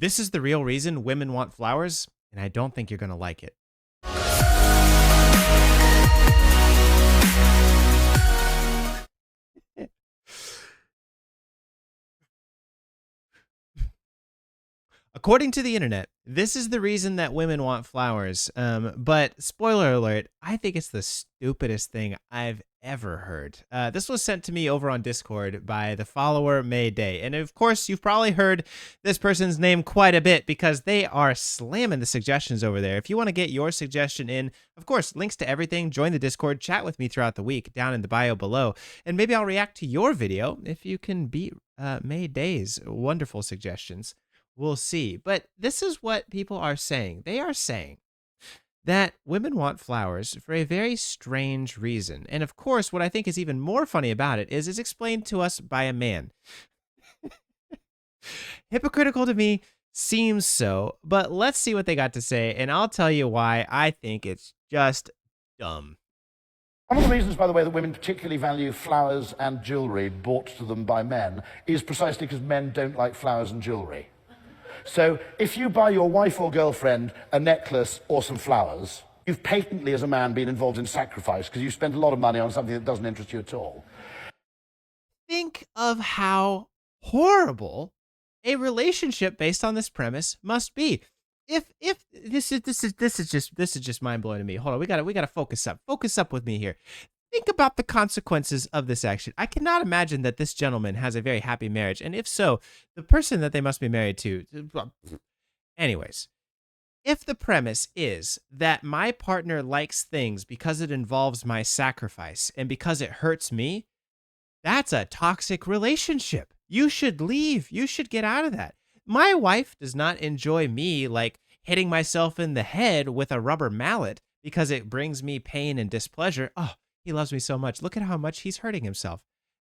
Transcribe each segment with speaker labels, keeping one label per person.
Speaker 1: This is the real reason women want flowers, and I don't think you're going to like it. According to the internet, this is the reason that women want flowers. But spoiler alert, I think it's the stupidest thing I've ever heard. This was sent to me over on Discord by the follower Mayday. And of course, you've probably heard this person's name quite a bit because they are slamming the suggestions over there. If you want to get your suggestion in, of course, links to everything, join the Discord, chat with me throughout the week down in the bio below. And maybe I'll react to your video if you can beat Mayday's wonderful suggestions. We'll see. But this is what people are saying. They are saying that women want flowers for a very strange reason. And of course, what I think is even more funny about it is it's explained to us by a man. Hypocritical to me, seems so, but let's see what they got to say, and I'll tell you why I think it's just dumb.
Speaker 2: One of the reasons, by the way, that women particularly value flowers and jewellery bought to them by men is precisely because men don't like flowers and jewellery. So if you buy your wife or girlfriend a necklace or some flowers, you've patently, as a man, been involved in sacrifice because you spent a lot of money on something that doesn't interest you at all.
Speaker 1: Think of how horrible a relationship based on this premise must be. If this is just mind blowing to me. Hold on, we gotta focus up. Focus up with me here. Think about the consequences of this action. I cannot imagine that this gentleman has a very happy marriage. And if so, the person that they must be married to. Anyways, if the premise is that my partner likes things because it involves my sacrifice and because it hurts me, that's a toxic relationship. You should leave. You should get out of that. My wife does not enjoy me like hitting myself in the head with a rubber mallet because it brings me pain and displeasure. Oh, he loves me so much. Look at how much he's hurting himself.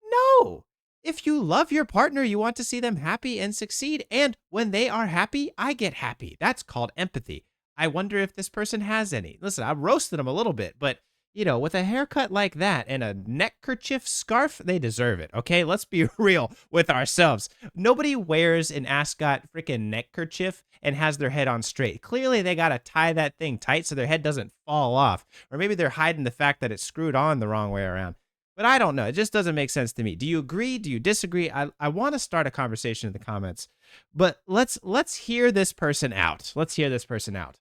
Speaker 1: No. If you love your partner, you want to see them happy and succeed. And when they are happy, I get happy. That's called empathy. I wonder if this person has any. Listen, I roasted him a little bit, but you know, with a haircut like that and a neckerchief scarf, they deserve it. Okay, let's be real with ourselves. Nobody wears an ascot freaking neckerchief and has their head on straight. Clearly, they got to tie that thing tight so their head doesn't fall off. Or maybe they're hiding the fact that it's screwed on the wrong way around. But I don't know. It just doesn't make sense to me. Do you agree? Do you disagree? I want to start a conversation in the comments. But let's hear this person out. Let's hear this person out.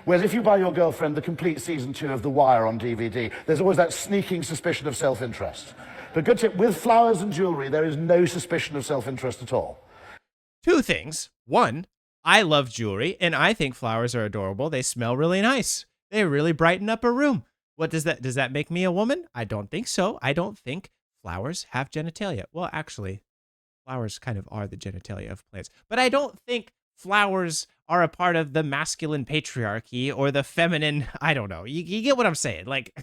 Speaker 2: Whereas if you buy your girlfriend the complete season 2 of The Wire on DVD, there's always that sneaking suspicion of self-interest. But good tip, with flowers and jewellery, there is no suspicion of self-interest at all.
Speaker 1: Two things. One, I love jewelry, and I think flowers are adorable. They smell really nice. They really brighten up a room. What does that make me a woman? I don't think so. I don't think flowers have genitalia. Well, actually, flowers kind of are the genitalia of plants. But I don't think flowers are a part of the masculine patriarchy or the feminine. I don't know. You get what I'm saying? Like,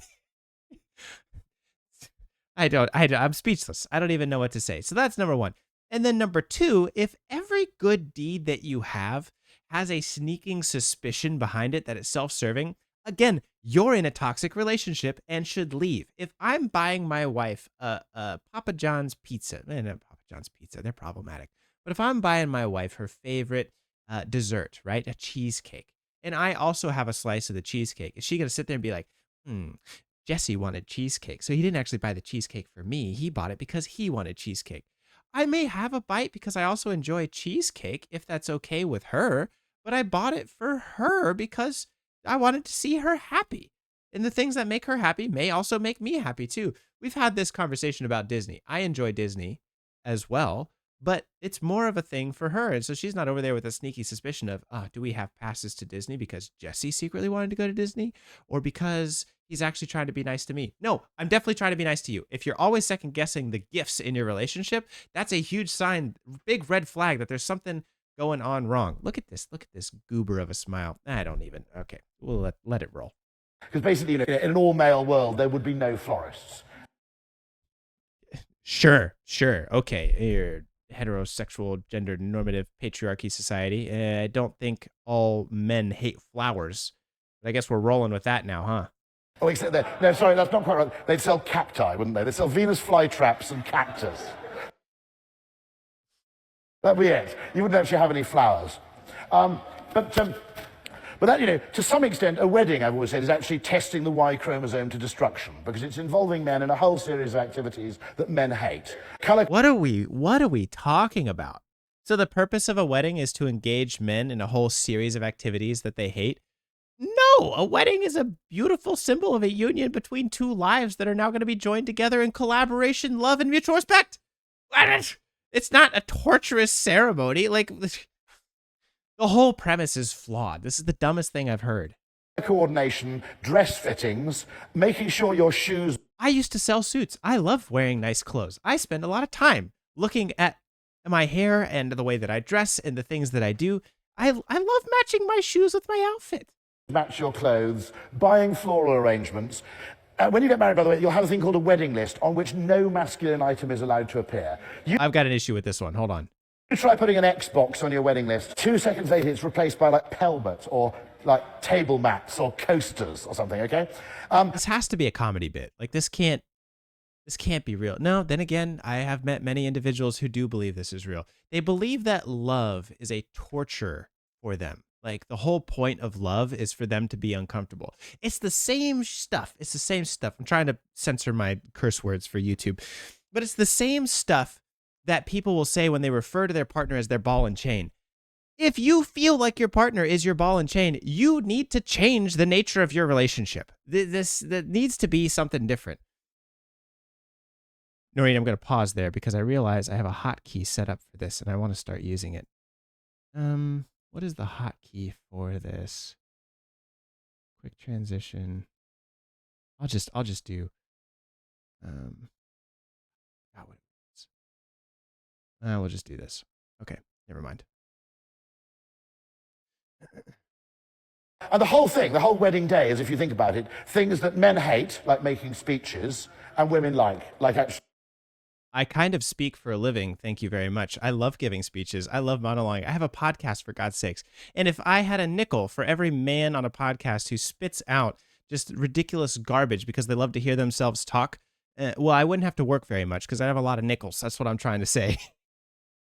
Speaker 1: I'm speechless. I don't even know what to say. So that's number one. And then number two, if every good deed that you have has a sneaking suspicion behind it that it's self-serving, again, you're in a toxic relationship and should leave. If I'm buying my wife a Papa John's pizza, not Papa John's pizza, they're problematic. But if I'm buying my wife her favorite dessert, right? A cheesecake. And I also have a slice of the cheesecake. Is she going to sit there and be like, Jesse wanted cheesecake. So he didn't actually buy the cheesecake for me. He bought it because he wanted cheesecake. I may have a bite because I also enjoy cheesecake, if that's okay with her. But I bought it for her because I wanted to see her happy. And the things that make her happy may also make me happy too. We've had this conversation about Disney. I enjoy Disney as well. But it's more of a thing for her. And so she's not over there with a sneaky suspicion of, do we have passes to Disney because Jesse secretly wanted to go to Disney or because he's actually trying to be nice to me? No, I'm definitely trying to be nice to you. If you're always second guessing the gifts in your relationship, that's a huge sign, big red flag that there's something going on wrong. Look at this goober of a smile. I don't even. Okay, we'll let it roll.
Speaker 2: Because basically, in an all-male world, there would be no florists.
Speaker 1: Sure. Okay, you're heterosexual, gender normative patriarchy society. I don't think all men hate flowers. But I guess we're rolling with that now, huh?
Speaker 2: Oh, except that. No, sorry, that's not quite right. They'd sell cacti, wouldn't they? They'd sell Venus flytraps and cactus. That'd be it. You wouldn't actually have any flowers. Um, but, um, but that, to some extent, a wedding, I've always said, is actually testing the Y chromosome to destruction because it's involving men in a whole series of activities that men hate.
Speaker 1: What are we talking about? So the purpose of a wedding is to engage men in a whole series of activities that they hate? No, a wedding is a beautiful symbol of a union between two lives that are now going to be joined together in collaboration, love, and mutual respect. It's not a torturous ceremony. Like, the whole premise is flawed. This is the dumbest thing I've heard.
Speaker 2: Coordination, dress fittings, making sure your shoes...
Speaker 1: I used to sell suits. I love wearing nice clothes. I spend a lot of time looking at my hair and the way that I dress and the things that I do. I love matching my shoes with my outfit.
Speaker 2: Match your clothes, buying floral arrangements. When you get married, by the way, you'll have a thing called a wedding list on which no masculine item is allowed to appear.
Speaker 1: I've got an issue with this one. Hold on.
Speaker 2: You try putting an Xbox on your wedding list. 2 seconds later, it's replaced by like pelmet or like table mats or coasters or something, okay?
Speaker 1: This has to be a comedy bit. Like, this can't be real. No, then again, I have met many individuals who do believe this is real. They believe that love is a torture for them. Like, the whole point of love is for them to be uncomfortable. It's the same stuff. It's the same stuff. I'm trying to censor my curse words for YouTube. But it's the same stuff that people will say when they refer to their partner as their ball and chain. If you feel like your partner is your ball and chain, you need to change the nature of your relationship. That needs to be something different. Noreen, I'm going to pause there because I realize I have a hotkey set up for this and I want to start using it. What is the hotkey for this? Quick transition. I'll just do. We'll just do this. Okay, never mind.
Speaker 2: And the whole thing, the whole wedding day, is, if you think about it, things that men hate, like making speeches, and women like actually...
Speaker 1: I kind of speak for a living, thank you very much. I love giving speeches. I love monologuing. I have a podcast, for God's sakes. And if I had a nickel for every man on a podcast who spits out just ridiculous garbage because they love to hear themselves talk, well, I wouldn't have to work very much because I have a lot of nickels. That's what I'm trying to say.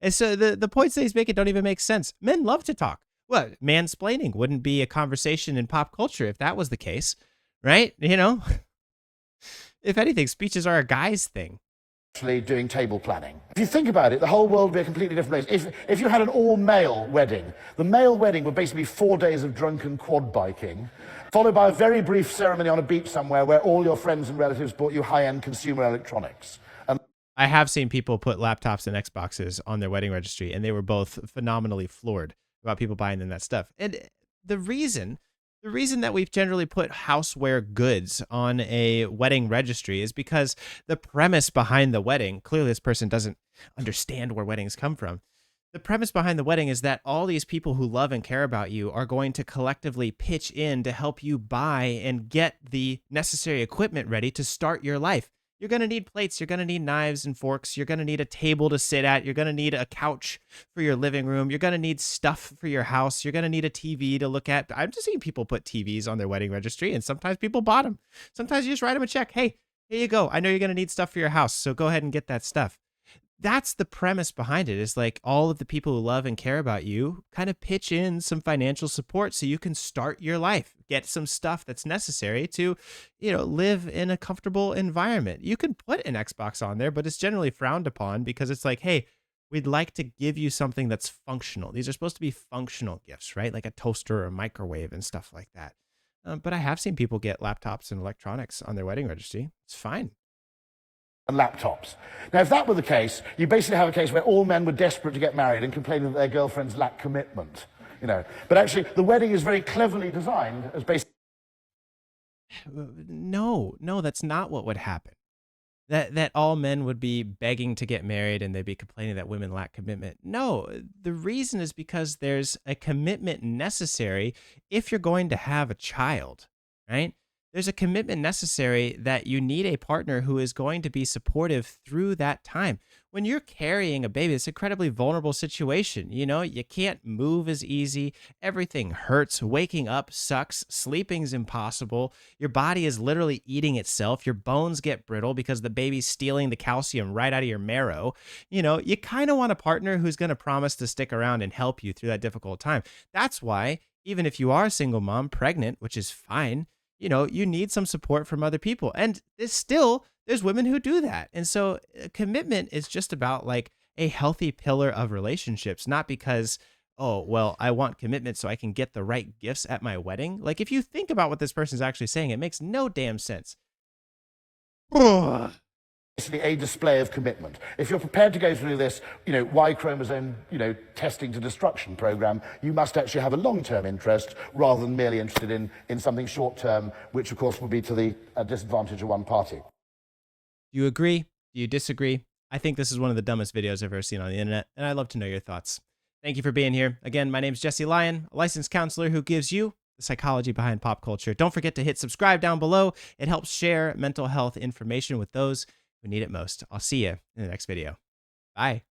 Speaker 1: And so the points that he's making don't even make sense. Men love to talk. Well, mansplaining wouldn't be a conversation in pop culture if that was the case, right? If anything, speeches are a guy's thing.
Speaker 2: Actually doing table planning. If you think about it, the whole world would be a completely different place. If you had an all-male wedding, the male wedding would basically be 4 days of drunken quad biking, followed by a very brief ceremony on a beach somewhere where all your friends and relatives bought you high-end consumer electronics.
Speaker 1: I have seen people put laptops and Xboxes on their wedding registry, and they were both phenomenally floored about people buying them that stuff. And the reason that we've generally put houseware goods on a wedding registry is because the premise behind the wedding, clearly this person doesn't understand where weddings come from. The premise behind the wedding is that all these people who love and care about you are going to collectively pitch in to help you buy and get the necessary equipment ready to start your life. You're going to need plates. You're going to need knives and forks. You're going to need a table to sit at. You're going to need a couch for your living room. You're going to need stuff for your house. You're going to need a TV to look at. I've just seen people put TVs on their wedding registry, and sometimes people bought them. Sometimes you just write them a check. Hey, here you go. I know you're going to need stuff for your house, so go ahead and get that stuff. That's the premise behind it, is like all of the people who love and care about you kind of pitch in some financial support so you can start your life, get some stuff that's necessary to, live in a comfortable environment. You can put an Xbox on there, but it's generally frowned upon because it's like, hey, we'd like to give you something that's functional. These are supposed to be functional gifts, right? Like a toaster or a microwave and stuff like that. But I have seen people get laptops and electronics on their wedding registry. It's fine.
Speaker 2: And laptops. Now, if that were the case, you basically have a case where all men were desperate to get married and complaining that their girlfriends lack commitment, But actually, the wedding is very cleverly designed as basically...
Speaker 1: No, that's not what would happen. That all men would be begging to get married and they'd be complaining that women lack commitment. No, the reason is because there's a commitment necessary if you're going to have a child, right? there's a commitment necessary that you need a partner who is going to be supportive through that time. When you're carrying a baby, it's an incredibly vulnerable situation. You know, you can't move as easy. Everything hurts. Waking up sucks. Sleeping's impossible. Your body is literally eating itself. Your bones get brittle because the baby's stealing the calcium right out of your marrow. You know, you kind of want a partner who's going to promise to stick around and help you through that difficult time. That's why, even if you are a single mom, pregnant, which is fine, you know, you need some support from other people. And there's women who do that. And so commitment is just about like a healthy pillar of relationships, not because, oh, well, I want commitment so I can get the right gifts at my wedding. Like, if you think about what this person's actually saying, it makes no damn sense. Ugh.
Speaker 2: Basically a display of commitment. If you're prepared to go through this, Y chromosome, testing to destruction program, you must actually have a long-term interest rather than merely interested in something short-term, which of course would be to the disadvantage of one party.
Speaker 1: Do you agree? Do you disagree? I think this is one of the dumbest videos I've ever seen on the internet, and I'd love to know your thoughts. Thank you for being here. Again, my name is Jesse Lyon, a licensed counselor who gives you the psychology behind pop culture. Don't forget to hit subscribe down below. It helps share mental health information with those who need it most. I'll see you in the next video. Bye.